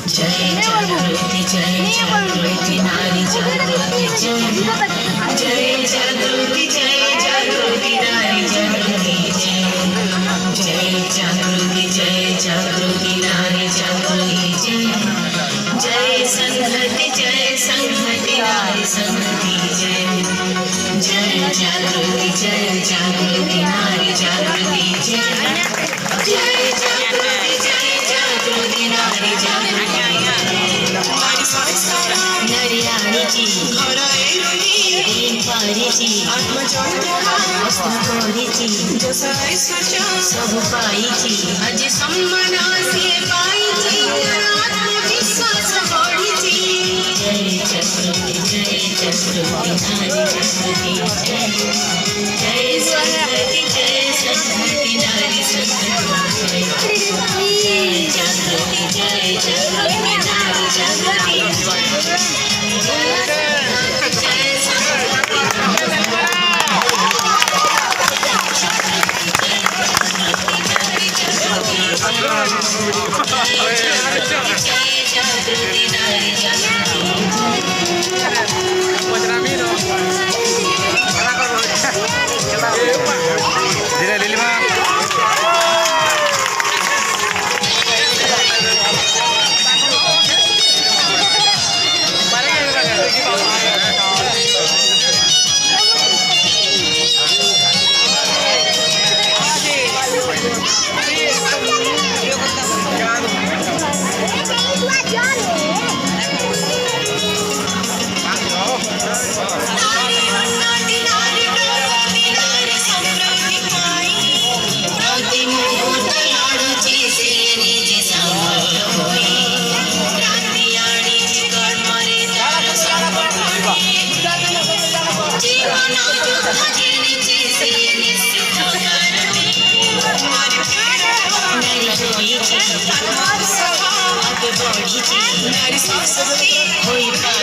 जागृति जय जागृति नारी जागृति जय जागृति जय जागृति नारी जागृति जय जागृति जय जागृति नारी जागृति जय संहति नारी संहति जय जागृति जय जागृति नारी जागृति जय जागृति जय जागृति नारी जागृति नरियाणीची पारीची अस्त्रकोरीची सब पाईची आज सम्मानासे पाईची आत्मविश्वास बढीची जय जागृती नारी जागृती जय संहति नारी संहति जय जागृती नारी जागृती नारी